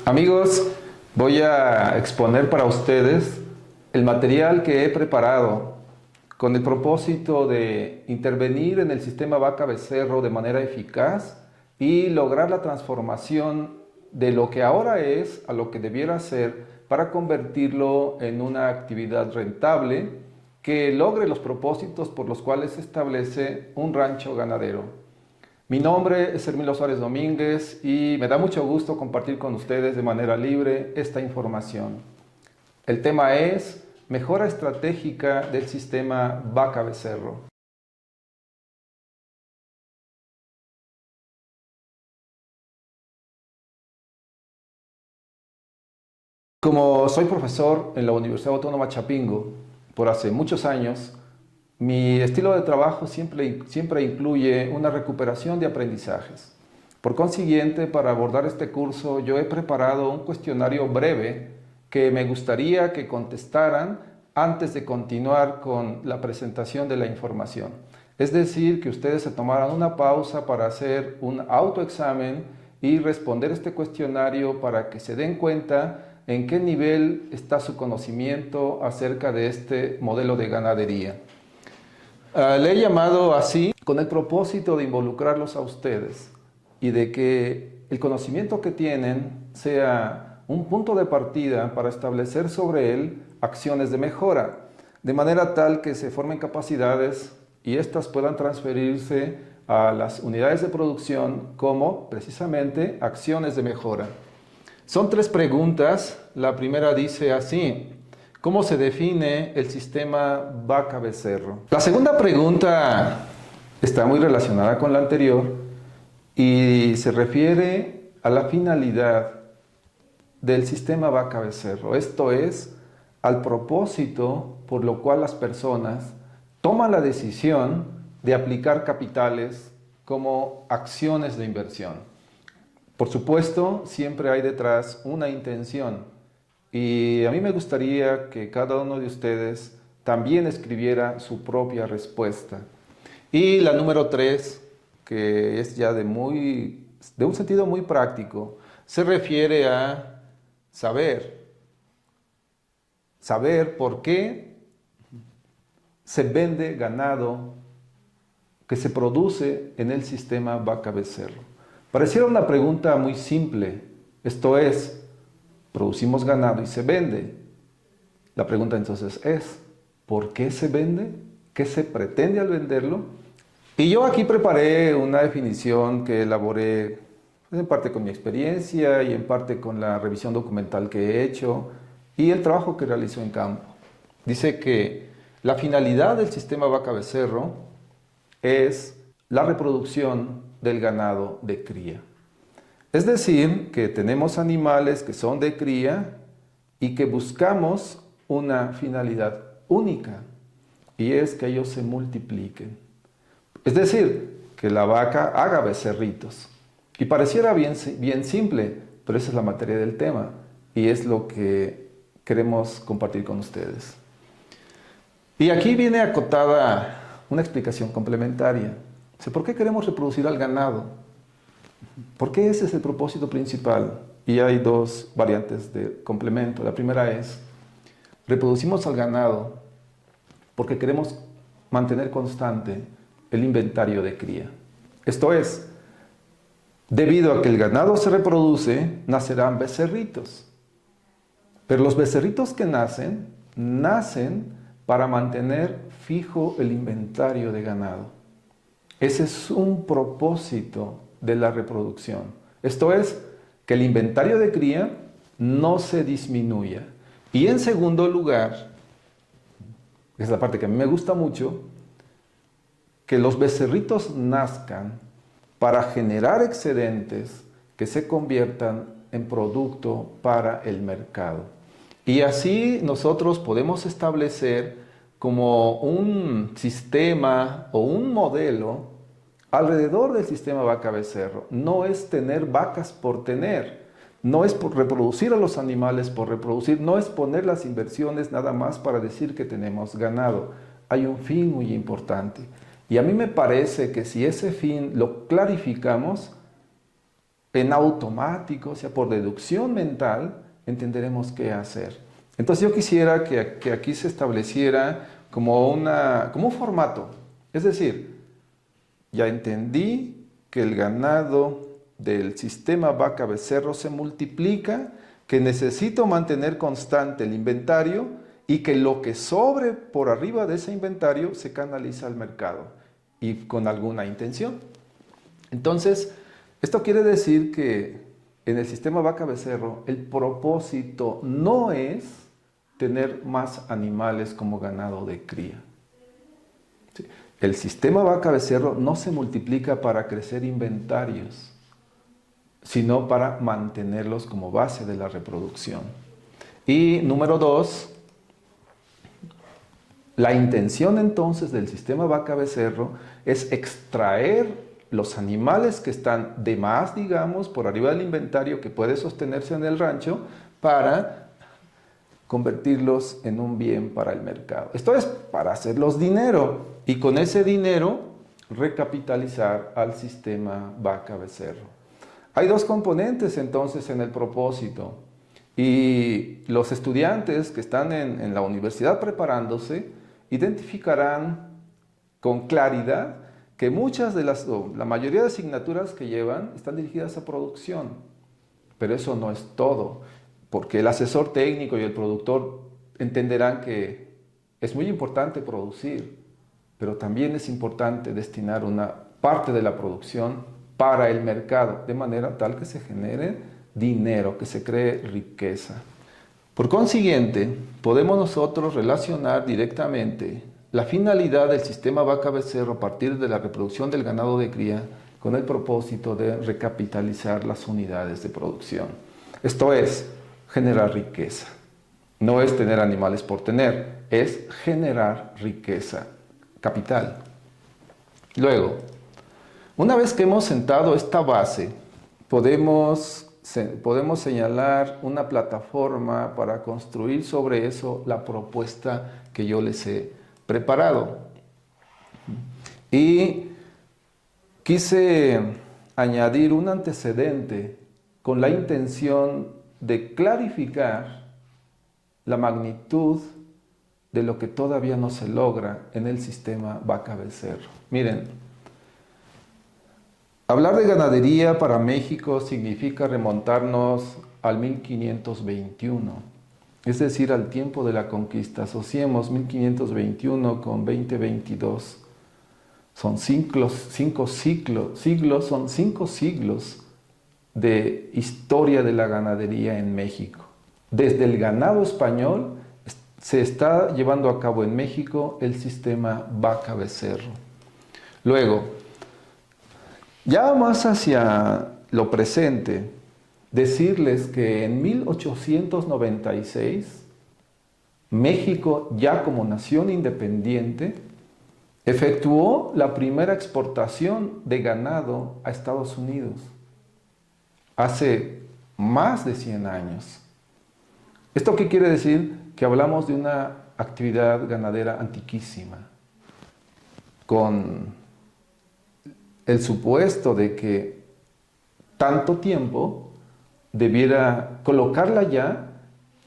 Amigos, voy a exponer para ustedes el material que he preparado con el propósito de intervenir en el sistema vaca-becerro de manera eficaz y lograr la transformación de lo que ahora es a lo que debiera ser para convertirlo en una actividad rentable que logre los propósitos por los cuales se establece un rancho ganadero. Mi nombre es Hermilo Suárez Domínguez y me da mucho gusto compartir con ustedes de manera libre esta información. El tema es mejora estratégica del sistema vaca-becerro. Como soy profesor en la Universidad Autónoma Chapingo por hace muchos años, mi estilo de trabajo siempre incluye una recuperación de aprendizajes. Por consiguiente, para abordar este curso, yo he preparado un cuestionario breve que me gustaría que contestaran antes de continuar con la presentación de la información. Es decir, que ustedes se tomaran una pausa para hacer un autoexamen y responder este cuestionario para que se den cuenta en qué nivel está su conocimiento acerca de este modelo de ganadería. Le he llamado así con el propósito de involucrarlos a ustedes y de que el conocimiento que tienen sea un punto de partida para establecer sobre él acciones de mejora, de manera tal que se formen capacidades y éstas puedan transferirse a las unidades de producción como precisamente acciones de mejora. Son 3 preguntas. La primera dice así: ¿cómo se define el sistema vaca-becerro? La segunda pregunta está muy relacionada con la anterior y se refiere a la finalidad del sistema vaca-becerro. Esto es, al propósito por lo cual las personas toman la decisión de aplicar capitales como acciones de inversión. Por supuesto, siempre hay detrás una intención. Y a mí me gustaría que cada uno de ustedes también escribiera su propia respuesta. Y la número 3, que es ya de un sentido muy práctico, se refiere a saber por qué se vende ganado que se produce en el sistema vaca-becerro. Pareciera una pregunta muy simple, esto es, producimos ganado y se vende. La pregunta entonces es, ¿por qué se vende? ¿Qué se pretende al venderlo? Y yo aquí preparé una definición que elaboré en parte con mi experiencia y en parte con la revisión documental que he hecho y el trabajo que realizo en campo. Dice que la finalidad del sistema vaca-becerro es la reproducción del ganado de cría. Es decir, que tenemos animales que son de cría y que buscamos una finalidad única, y es que ellos se multipliquen. Es decir, que la vaca haga becerritos. Y pareciera bien simple, pero esa es la materia del tema, y es lo que queremos compartir con ustedes. Y aquí viene acotada una explicación complementaria. ¿Por qué queremos reproducir al ganado? ¿Por qué ese es el propósito principal? Y hay 2 variantes de complemento. La primera es, reproducimos al ganado porque queremos mantener constante el inventario de cría. Esto es, debido a que el ganado se reproduce, nacerán becerritos. Pero los becerritos que nacen para mantener fijo el inventario de ganado. Ese es un propósito de la reproducción. Esto es, que el inventario de cría no se disminuya. Y en segundo lugar, es la parte que a mí me gusta mucho, que los becerritos nazcan para generar excedentes que se conviertan en producto para el mercado. Y así nosotros podemos establecer como un sistema o un modelo alrededor del sistema vaca-becerro. No es tener vacas por tener, no es por reproducir a los animales por reproducir, no es poner las inversiones nada más para decir que tenemos ganado. Hay un fin muy importante. Y a mí me parece que si ese fin lo clarificamos, en automático, o sea, por deducción mental, entenderemos qué hacer. Entonces yo quisiera que aquí se estableciera como un formato. Es decir, ya entendí que el ganado del sistema vaca-becerro se multiplica, que necesito mantener constante el inventario y que lo que sobre por arriba de ese inventario se canaliza al mercado y con alguna intención. Entonces, esto quiere decir que en el sistema vaca-becerro el propósito no es tener más animales como ganado de cría. ¿Sí? El sistema vaca-becerro no se multiplica para crecer inventarios, sino para mantenerlos como base de la reproducción. Y número 2, la intención entonces del sistema vaca-becerro es extraer los animales que están de más, digamos, por arriba del inventario que puede sostenerse en el rancho para convertirlos en un bien para el mercado. Esto es para hacerlos dinero y con ese dinero recapitalizar al sistema vaca-becerro. Hay dos componentes entonces en el propósito y los estudiantes que están en la universidad preparándose identificarán con claridad que la mayoría de asignaturas que llevan están dirigidas a producción, pero eso no es todo, porque el asesor técnico y el productor entenderán que es muy importante producir, pero también es importante destinar una parte de la producción para el mercado, de manera tal que se genere dinero, que se cree riqueza. Por consiguiente, podemos nosotros relacionar directamente la finalidad del sistema vaca-becerro a partir de la reproducción del ganado de cría con el propósito de recapitalizar las unidades de producción. Esto es generar riqueza. No es tener animales por tener, es generar riqueza, capital. Luego, una vez que hemos sentado esta base, podemos señalar una plataforma para construir sobre eso la propuesta que yo les he preparado. Y quise añadir un antecedente con la intención de clarificar la magnitud de lo que todavía no se logra en el sistema vaca-becerro. Miren, hablar de ganadería para México significa remontarnos al 1521, es decir, al tiempo de la conquista. Asociemos 1521 con 2022. Son cinco siglos de historia de la ganadería en México. Desde el ganado español se está llevando a cabo en México el sistema vaca-becerro. Luego, ya más hacia lo presente, decirles que en 1896, México, ya como nación independiente, efectuó la primera exportación de ganado a Estados Unidos, hace más de 100 años. ¿Esto qué quiere decir? Que hablamos de una actividad ganadera antiquísima, con el supuesto de que tanto tiempo debiera colocarla ya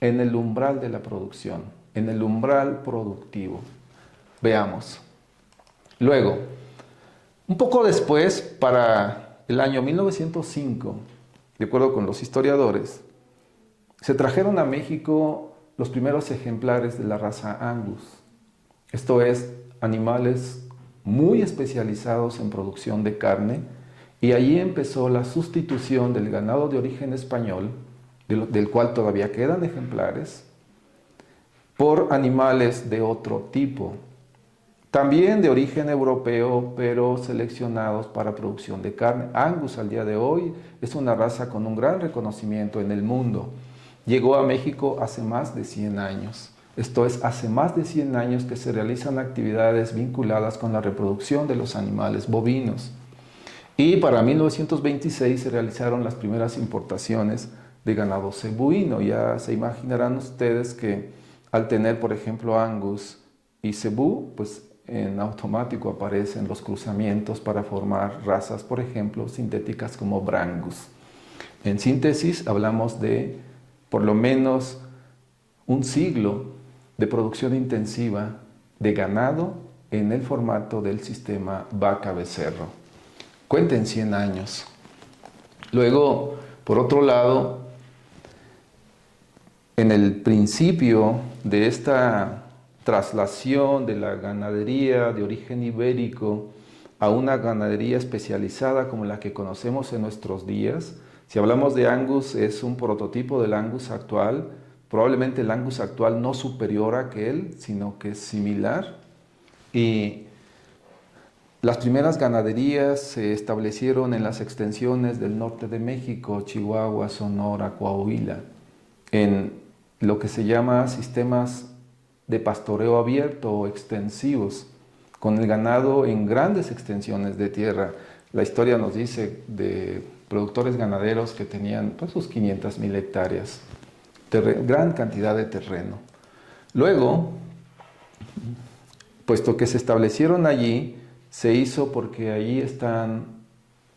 en el umbral de la producción, en el umbral productivo. Veamos. Luego, un poco después, para el año 1905, de acuerdo con los historiadores, se trajeron a México los primeros ejemplares de la raza Angus. Esto es, animales muy especializados en producción de carne, y allí empezó la sustitución del ganado de origen español, del cual todavía quedan ejemplares, por animales de otro tipo, también de origen europeo, pero seleccionados para producción de carne. Angus al día de hoy es una raza con un gran reconocimiento en el mundo. Llegó a México hace más de 100 años. Esto es, hace más de 100 años que se realizan actividades vinculadas con la reproducción de los animales bovinos. Y para 1926 se realizaron las primeras importaciones de ganado cebuino. Ya se imaginarán ustedes que al tener, por ejemplo, Angus y cebú, pues en automático aparecen los cruzamientos para formar razas, por ejemplo, sintéticas como Brangus. En síntesis, hablamos de por lo menos un siglo de producción intensiva de ganado en el formato del sistema vaca-becerro. Cuenten 100 años. Luego, por otro lado, en el principio de esta traslación de la ganadería de origen ibérico a una ganadería especializada como la que conocemos en nuestros días, si hablamos de Angus, es un prototipo del Angus actual, probablemente el Angus actual no superior a aquel, sino que es similar. Y las primeras ganaderías se establecieron en las extensiones del norte de México, Chihuahua, Sonora, Coahuila, en lo que se llama sistemas de pastoreo abierto o extensivos, con el ganado en grandes extensiones de tierra. La historia nos dice de productores ganaderos que tenían pues, sus 500,000 hectáreas, gran cantidad de terreno. Luego, puesto que se establecieron allí, se hizo porque allí están,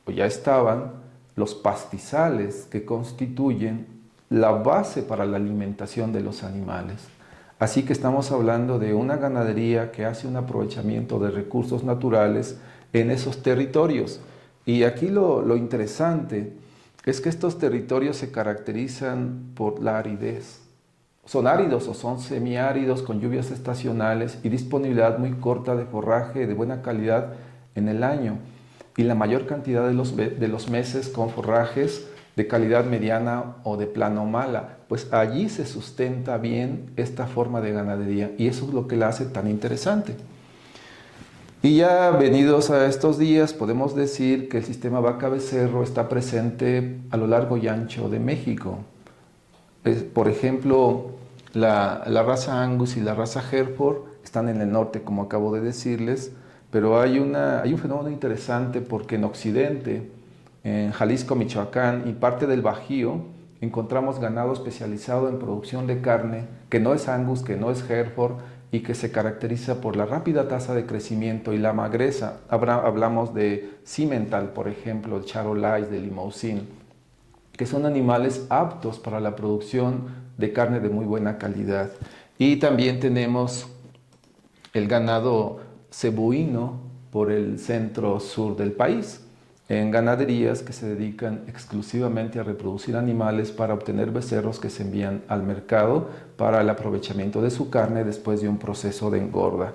o ya estaban, los pastizales que constituyen la base para la alimentación de los animales. Así que estamos hablando de una ganadería que hace un aprovechamiento de recursos naturales en esos territorios. Y aquí lo interesante es que estos territorios se caracterizan por la aridez. Son áridos o son semiáridos con lluvias estacionales y disponibilidad muy corta de forraje de buena calidad en el año. Y la mayor cantidad de los meses con forrajes de calidad mediana o de plano mala. Pues allí se sustenta bien esta forma de ganadería y eso es lo que la hace tan interesante. Y ya venidos a estos días, podemos decir que el sistema vaca-becerro está presente a lo largo y ancho de México. Por ejemplo, la raza Angus y la raza Hereford están en el norte, como acabo de decirles, pero hay un fenómeno interesante porque en Occidente, en Jalisco, Michoacán y parte del Bajío, encontramos ganado especializado en producción de carne, que no es Angus, que no es Hereford, y que se caracteriza por la rápida tasa de crecimiento y la magreza. Hablamos de Simmental, por ejemplo, de Charolais, de Limousin, que son animales aptos para la producción de carne de muy buena calidad. Y también tenemos el ganado cebuino por el centro-sur del país, en ganaderías que se dedican exclusivamente a reproducir animales para obtener becerros que se envían al mercado para el aprovechamiento de su carne después de un proceso de engorda.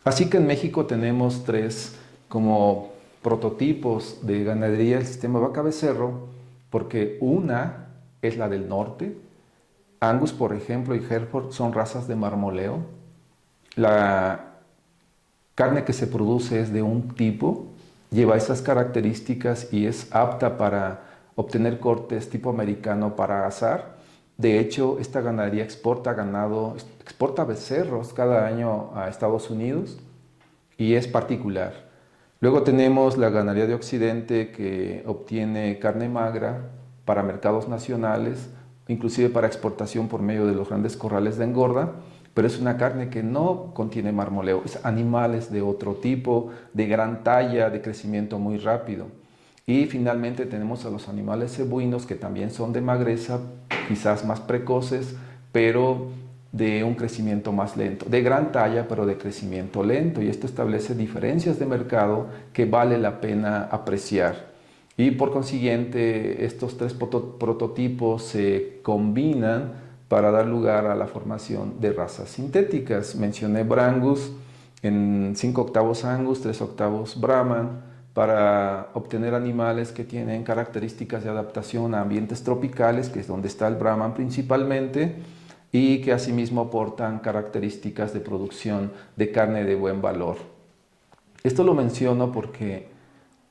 Así que en México tenemos 3 como prototipos de ganadería del sistema vaca-becerro, porque una es la del norte. Angus, por ejemplo, y Hereford son razas de marmoleo. La carne que se produce es de un tipo, lleva esas características y es apta para obtener cortes tipo americano para asar. De hecho, esta ganadería exporta becerros cada año a Estados Unidos y es particular. Luego tenemos la ganadería de Occidente que obtiene carne magra para mercados nacionales, inclusive para exportación por medio de los grandes corrales de engorda, pero es una carne que no contiene marmoleo, es animales de otro tipo, de gran talla, de crecimiento muy rápido. Y finalmente tenemos a los animales cebuinos que también son de magreza, quizás más precoces, pero de un crecimiento más lento, de gran talla pero de crecimiento lento, y esto establece diferencias de mercado que vale la pena apreciar. Y por consiguiente estos 3 prototipos se combinan para dar lugar a la formación de razas sintéticas. Mencioné Brangus en 5 octavos Angus, 3 octavos Brahman, para obtener animales que tienen características de adaptación a ambientes tropicales, que es donde está el Brahman principalmente, y que asimismo aportan características de producción de carne de buen valor. Esto lo menciono porque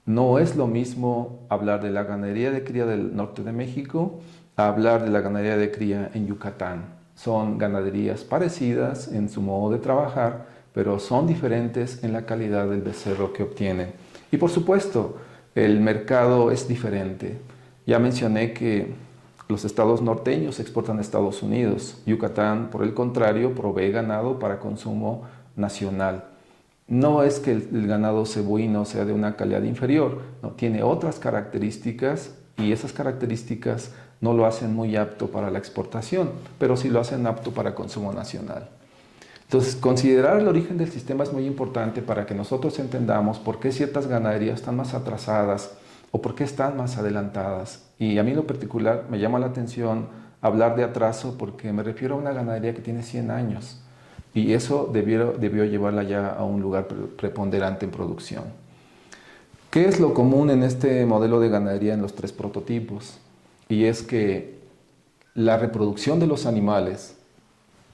no es lo mismo hablar de la ganadería de cría del norte de México a hablar de la ganadería de cría en Yucatán. Son ganaderías parecidas en su modo de trabajar, pero son diferentes en la calidad del becerro que obtienen. Y por supuesto, el mercado es diferente. Ya mencioné que los estados norteños exportan a Estados Unidos. Yucatán, por el contrario, provee ganado para consumo nacional. No es que el ganado cebuino sea de una calidad inferior, no, tiene otras características y esas características no lo hacen muy apto para la exportación, pero sí lo hacen apto para consumo nacional. Entonces, considerar el origen del sistema es muy importante para que nosotros entendamos por qué ciertas ganaderías están más atrasadas o por qué están más adelantadas. Y a mí en lo particular me llama la atención hablar de atraso porque me refiero a una ganadería que tiene 100 años y eso debió llevarla ya a un lugar preponderante en producción. ¿Qué es lo común en este modelo de ganadería en los 3 prototipos? Y es que la reproducción de los animales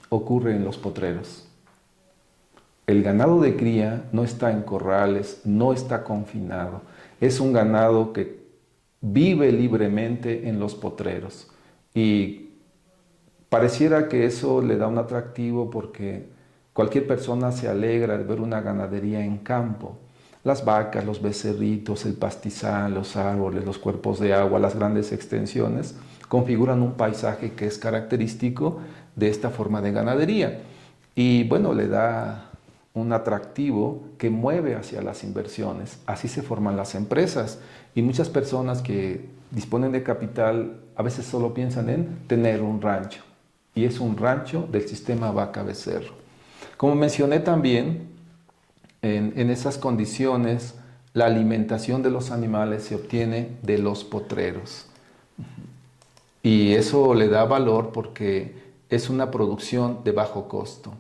ocurre en los potreros. El ganado de cría no está en corrales, no está confinado. Es un ganado que vive libremente en los potreros. Y pareciera que eso le da un atractivo porque cualquier persona se alegra de ver una ganadería en campo. Las vacas, los becerritos, el pastizal, los árboles, los cuerpos de agua, las grandes extensiones configuran un paisaje que es característico de esta forma de ganadería. Y bueno, le da un atractivo que mueve hacia las inversiones. Así se forman las empresas. Y muchas personas que disponen de capital a veces solo piensan en tener un rancho. Y es un rancho del sistema vaca-becerro. Como mencioné también, en esas condiciones, la alimentación de los animales se obtiene de los potreros. Y eso le da valor porque es una producción de bajo costo.